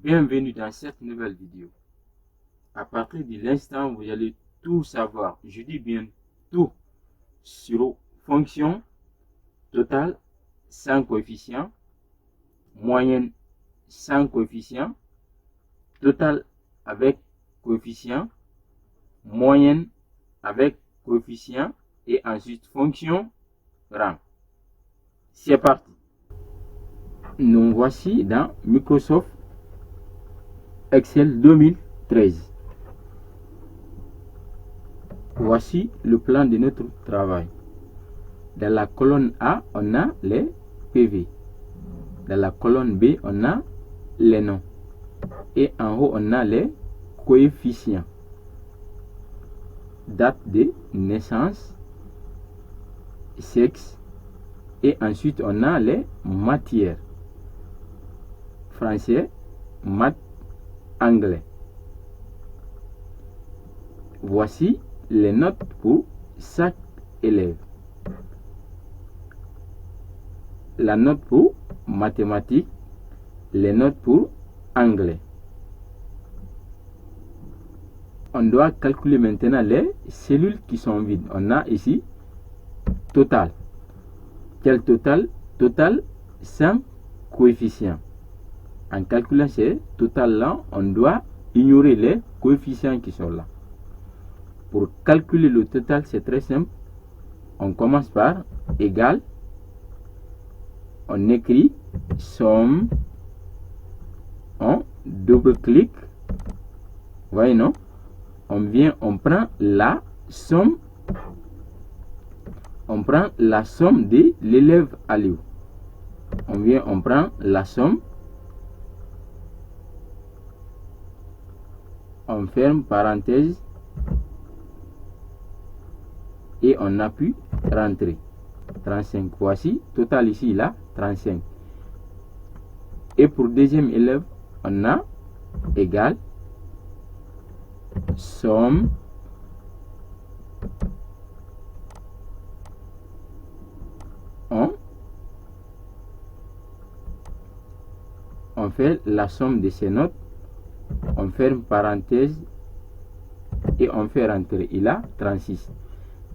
Bienvenue dans cette nouvelle vidéo. À partir de l'instant, vous allez tout savoir, je dis bien tout, sur fonction totale sans coefficient, moyenne sans coefficient, total avec coefficient, moyenne avec coefficient et ensuite fonction rang. C'est parti. Nous voici dans Microsoft Excel 2013. Voici le plan de notre travail. Dans la colonne A, on a les PV. Dans la colonne B, on a les noms. Et en haut, on a les coefficients. Date de naissance, sexe. Et ensuite, on a les matières. Français, maths, anglais. Voici les notes pour chaque élève. La note pour mathématiques, les notes pour anglais. On doit calculer maintenant les cellules qui sont vides. On a ici total. Quel total? Total sans coefficient. En calculant ces totals-là, on doit ignorer les coefficients qui sont là. Pour calculer le total, c'est très simple. On commence par égal. On écrit somme. On double-clique. Voyez, non? On prend la somme. On prend la somme de l'élève Aliou. On prend la somme. On ferme parenthèse. Et on appuie rentrer. 35. Voici, total ici, là, 35. Et pour deuxième élève, on a égal somme on fait la somme de ces notes, on ferme parenthèse et on fait rentrer. Il a 36.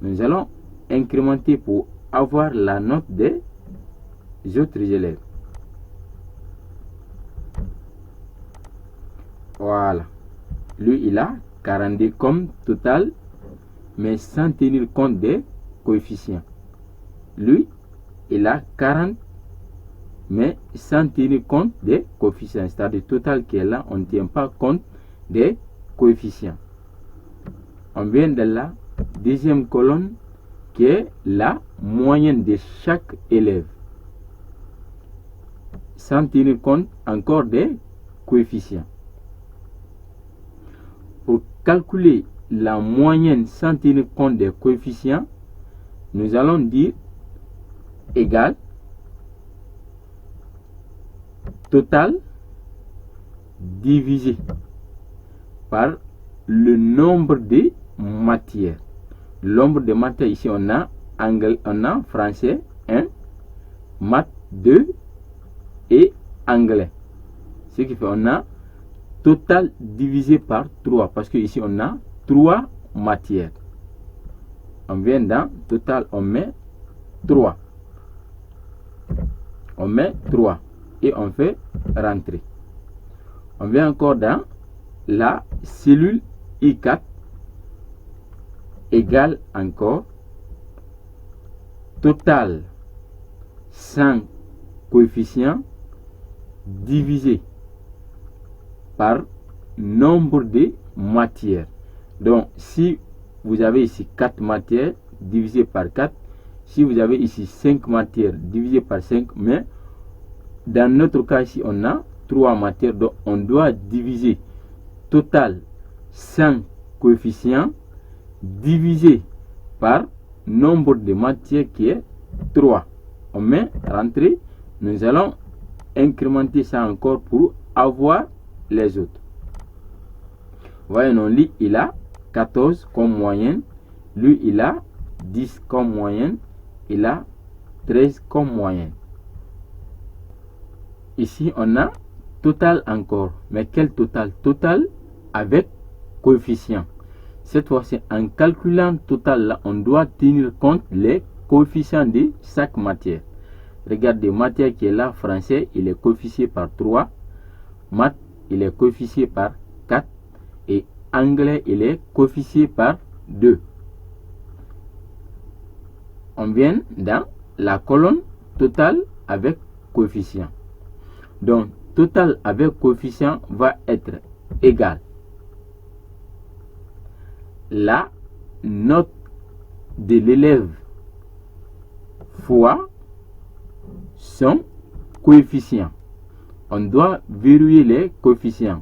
Nous allons incrémenter pour avoir la note des autres élèves. Voilà. Lui, il a 42 comme total, mais sans tenir compte des coefficients. Lui, il a 40, mais sans tenir compte des coefficients. C'est-à-dire total qui est là, on ne tient pas compte des coefficients. On vient de la deuxième colonne qui est la moyenne de chaque élève. Sans tenir compte encore des coefficients. Pour calculer la moyenne sans tenir compte des coefficients, nous allons dire égal total divisé par le nombre de matières. Le nombre de matières ici, on a anglais, on a français 1, maths 2 et anglais. Ce qui fait on a total divisé par 3 parce que ici on a 3 matières. On vient dans total, on met 3. On met 3 et on fait rentrer. On vient encore dans la cellule I4 égale encore total sans coefficient divisé par nombre de matières. Donc si vous avez ici 4 matières divisé par 4, si vous avez ici 5 matières divisé par 5, mais dans notre cas ici on a 3 matières, donc on doit diviser total sans coefficient divisé par nombre de matières qui est 3. On met rentrer. Nous allons incrémenter ça encore pour avoir les autres. Voyons, lui il a 14 comme moyenne, lui il a 10 comme moyenne, il a 13 comme moyenne. Ici on a total encore. Mais quel total? Total avec coefficient. Cette fois-ci, en calculant total, là, on doit tenir compte les coefficients de chaque matière. Regardez, matière qui est là, français, il est coefficient par 3. Maths, il est coefficient par 4. Et anglais, il est coefficient par 2. On vient dans la colonne total avec coefficient. Donc, total avec coefficient va être égal la note de l'élève fois son coefficient. On doit verrouiller les coefficients.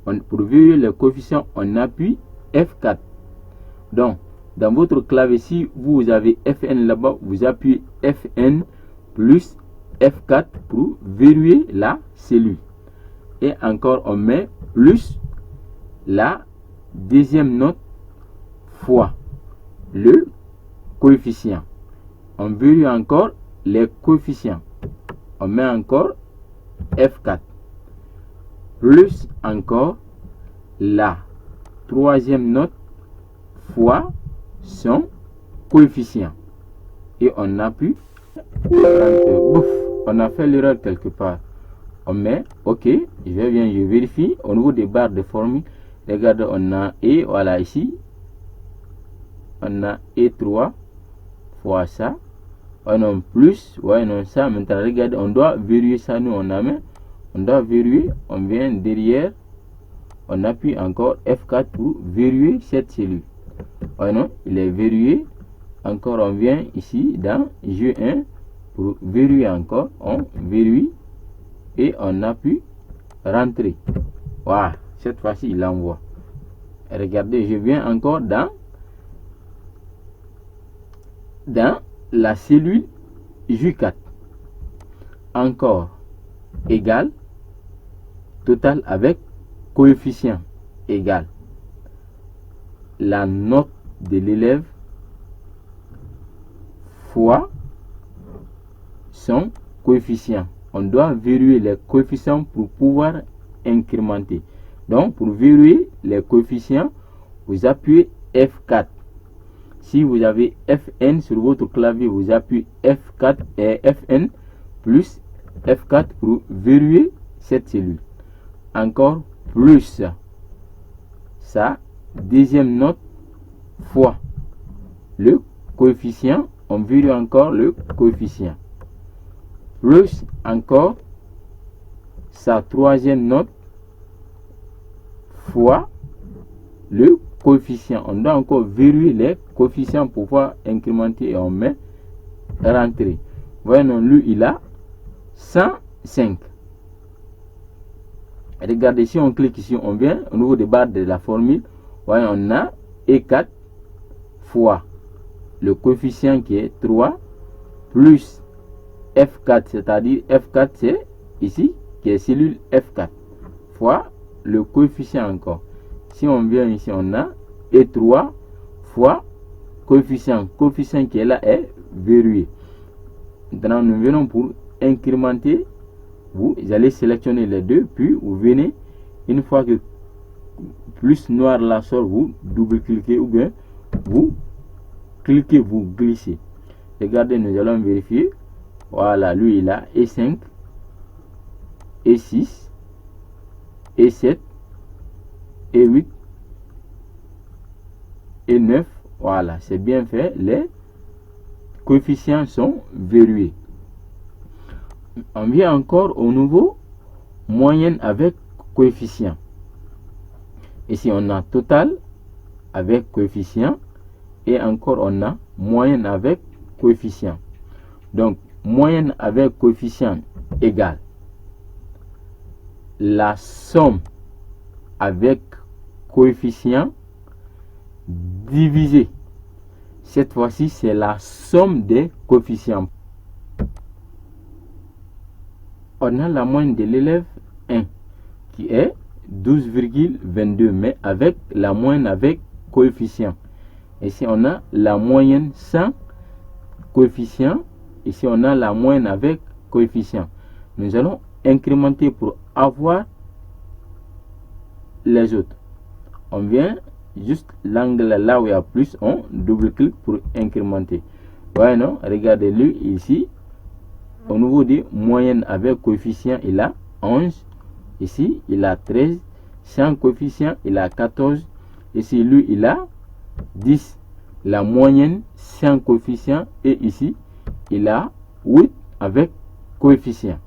Pour verrouiller les coefficients, on appuie F4. Donc, dans votre clavier, si vous avez Fn là-bas, vous appuyez Fn plus F4 pour verrouiller la cellule. Et encore, on met plus la deuxième note fois le coefficient. On verrouille encore les coefficients. On met encore F4 plus encore la troisième note fois son coefficient. Et on appuie. Ouf, on a fait l'erreur quelque part. On met OK. Je vérifie au niveau des barres de formule. Regardez, on a et voilà ici. On a E3 fois ça. On a plus. Ouais, non, ça. Maintenant, regardez, on doit verrouiller ça. Nous, on a mis. On doit verrouiller. On vient derrière. On appuie encore F4 pour verrouiller cette cellule. Ouais, non, il est verrouillé. Encore, on vient ici dans G1 pour verrouiller encore. On verrouille et on appuie rentrer. Voilà, cette fois-ci, il envoie. Regardez, je viens encore dans la cellule J4. Encore égal total avec coefficient égal la note de l'élève fois son coefficient. On doit verrouiller les coefficients pour pouvoir incrémenter. Donc, pour verrouiller les coefficients, vous appuyez F4. Si vous avez Fn sur votre clavier, vous appuyez F4 et Fn plus F4 pour verrouiller cette cellule. Encore plus ça, deuxième note fois le coefficient. On verrouille encore le coefficient. Plus encore sa troisième note fois le coefficient. On doit encore verrouiller les coefficients pour pouvoir incrémenter et on met rentrer. Voyons, lui, il a 105. Regardez, si on clique ici, on vient au niveau des barres de la formule. Voyons, on a E4 fois le coefficient qui est 3 plus F4, c'est-à-dire F4 c'est ici qui est cellule F4 fois le coefficient encore. Si on vient ici, on a E3 fois coefficient. Coefficient qui est là est verrouillé. Maintenant, nous venons pour incrémenter. Vous allez sélectionner les deux, puis vous venez, une fois que plus noir là sort, vous double-cliquez ou bien vous cliquez, vous glissez. Regardez, nous allons vérifier. Voilà, lui il a E5, E6, E7, E8, E9. Voilà, c'est bien fait. Les coefficients sont verrouillés. On vient encore au nouveau moyenne avec coefficient. Ici, on a total avec coefficient. Et encore, on a moyenne avec coefficient. Donc, moyenne avec coefficient égale la somme avec coefficient divisé. Cette fois-ci, c'est la somme des coefficients. On a la moyenne de l'élève 1 qui est 12,22, mais avec la moyenne avec coefficient. Ici, on a la moyenne sans coefficient. Ici, on a la moyenne avec coefficient. Nous allons incrémenter pour avoir les autres. On vient juste l'angle là où il y a plus, on double-clique pour incrémenter. Ouais, non, regardez lui ici. Au niveau des moyennes avec coefficient, il a 11. Ici, il a 13. Sans coefficient, il a 14. Ici, lui, il a 10. La moyenne sans coefficient. Et ici, il a 8 avec coefficient.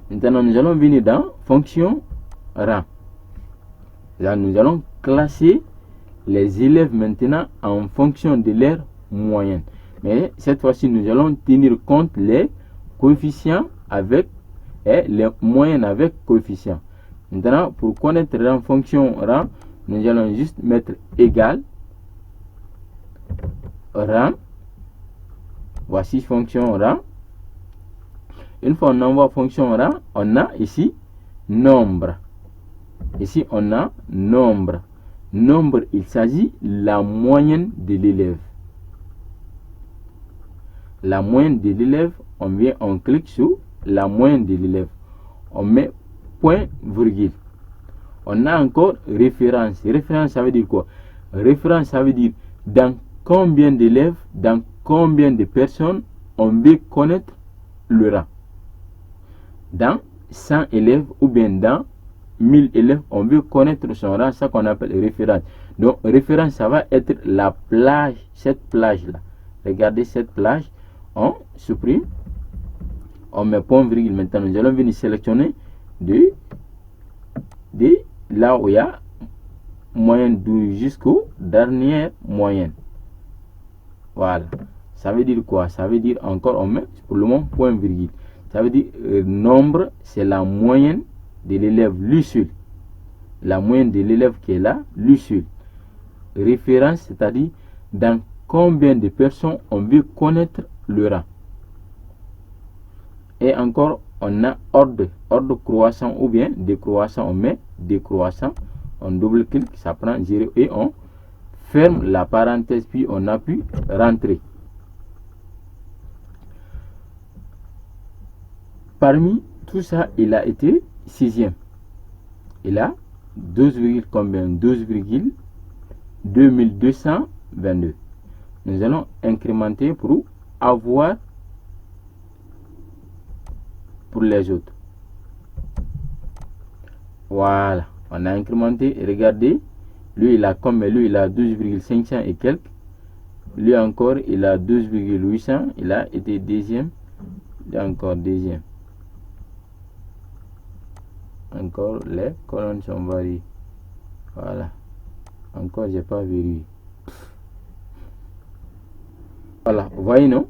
Maintenant, nous allons venir dans fonction rang. Là, nous allons classer les élèves maintenant en fonction de leur moyenne. Mais cette fois-ci, nous allons tenir compte les coefficients avec et les moyennes avec coefficients. Maintenant, pour connaître la fonction rang, nous allons juste mettre égal rang. Voici fonction rang. Une fois on envoie fonction rang, on a ici nombre. Ici, on a nombre. Nombre, il s'agit de la moyenne de l'élève. La moyenne de l'élève, on clique sur la moyenne de l'élève. On met point, virgule. On a encore référence. Référence, ça veut dire quoi? Référence, ça veut dire dans combien d'élèves, dans combien de personnes on veut connaître le rang. Dans 100 élèves ou bien dans 1000 élèves, on veut connaître son rang, ça qu'on appelle référence. Donc, référence, ça va être la plage, cette plage-là. Regardez cette plage, on supprime, on met point virgule. Maintenant, nous allons venir sélectionner de là où il y a moyenne 12 jusqu'au dernier moyenne. Voilà. Ça veut dire quoi? Ça veut dire encore, on met pour le moment point virgule. Ça veut dire nombre, c'est la moyenne de l'élève, lui seul. La moyenne de l'élève qui est là, lui seul. Référence, c'est-à-dire dans combien de personnes on veut connaître le rang. Et encore, on a ordre croissant ou bien décroissant. On met décroissant, on double-clique, ça prend 0 et on ferme la parenthèse, puis on appuie rentrer. Parmi tout ça, il a été 6e. Il a 12, combien? 12,2222. Nous allons incrémenter pour avoir pour les autres. Voilà. On a incrémenté. Regardez. Lui, il a combien? Lui, il a 12,500 et quelques. Lui encore, il a 12,800. Il a été deuxième. Il a encore deuxième. Encore les colonnes sont variées. Voilà. Encore, j'ai pas vérifié. Voilà. Voyez, non?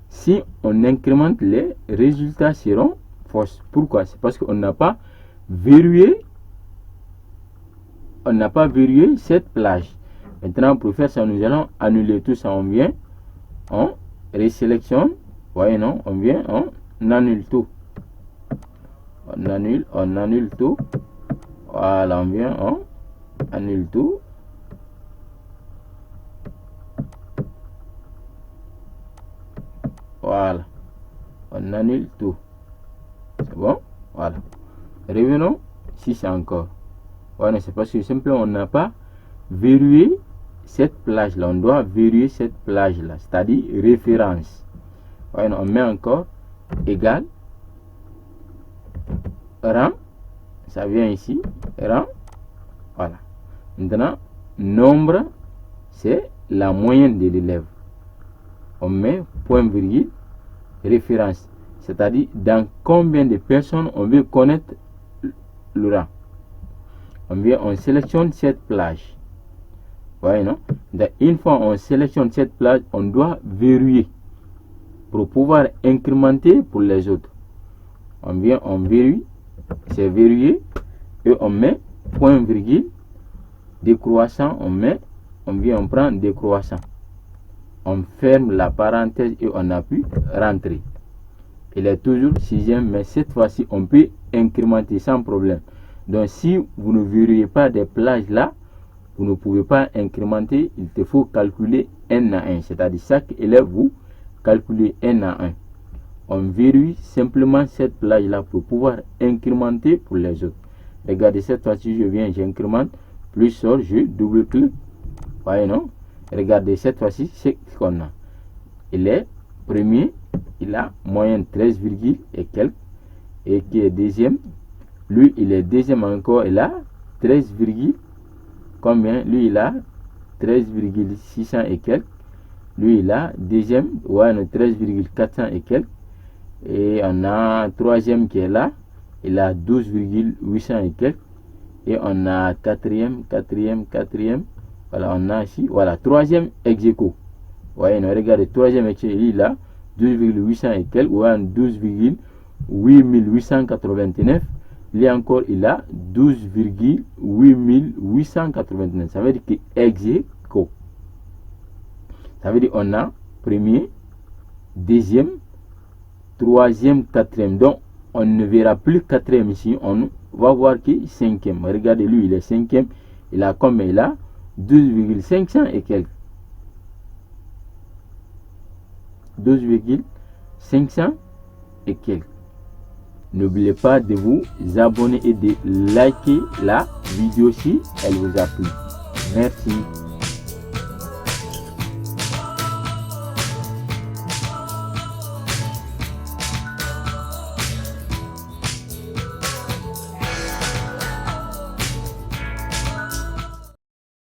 Si on incrémente, les résultats seront fausses. Pourquoi? C'est parce qu'on n'a pas verrouillé. On n'a pas verrouillé cette plage. Maintenant, pour faire ça, nous allons annuler tout ça. On vient, on résélectionne. Voyez, non? On vient, on annule tout. On annule tout. Voilà, on vient, on annule tout. Voilà. On annule tout. C'est bon? Voilà. Revenons. Si c'est encore. Voilà, c'est parce que simplement on n'a pas verrouillé cette plage-là. On doit verrouiller cette plage-là. C'est-à-dire référence. Voilà, on met encore égal. Rang. Ça vient ici. Rang. Voilà. Maintenant, nombre, c'est la moyenne de l'élève. On met point virgule référence, c'est-à-dire dans combien de personnes on veut connaître le rang. On sélectionne cette plage. Voyez, non? Une fois on sélectionne cette plage, on doit verrouiller pour pouvoir incrémenter pour les autres. On verrouille, c'est verrouillé et on met point virgule décroissant, on prend décroissant. On ferme la parenthèse et on appuie rentrer. Il est toujours 6e, mais cette fois-ci, on peut incrémenter sans problème. Donc, si vous ne verrouillez pas des plages là, vous ne pouvez pas incrémenter. Il te faut calculer 1 à 1. C'est-à-dire chaque élève, vous calculez 1 à 1. on verrouille simplement cette plage-là pour pouvoir incrémenter pour les autres. Regardez, cette fois-ci, je viens, j'incrémente, plus sort, je double-clique. Voyez, non? Regardez, cette fois-ci, c'est ce qu'on a. Il est premier, il a moyenne 13, et quelques. Et qui est deuxième, lui, il est deuxième encore, il a 13, combien? Lui, il a 13,600 et quelques. Lui, il a deuxième, ouais, 13,400 et quelques. Et on a troisième qui est là, il a 12,800 et quelques. Et on a quatrième. Voilà, on a ici, voilà, troisième ex aequo. Voyez, regardez, troisième ex aequo, il a 12,800 et quelques, ou 12,8889. Lui encore, il a 12,8889. Ça veut dire que ex aequo. Ça veut dire on a premier, deuxième, troisième, quatrième. Donc, on ne verra plus quatrième ici. On va voir que cinquième. Regardez, lui, il est cinquième. Il a combien? Il a 12,500 et quelques. 12,500 et quelques. N'oubliez pas de vous abonner et de liker la vidéo si elle vous a plu. Merci.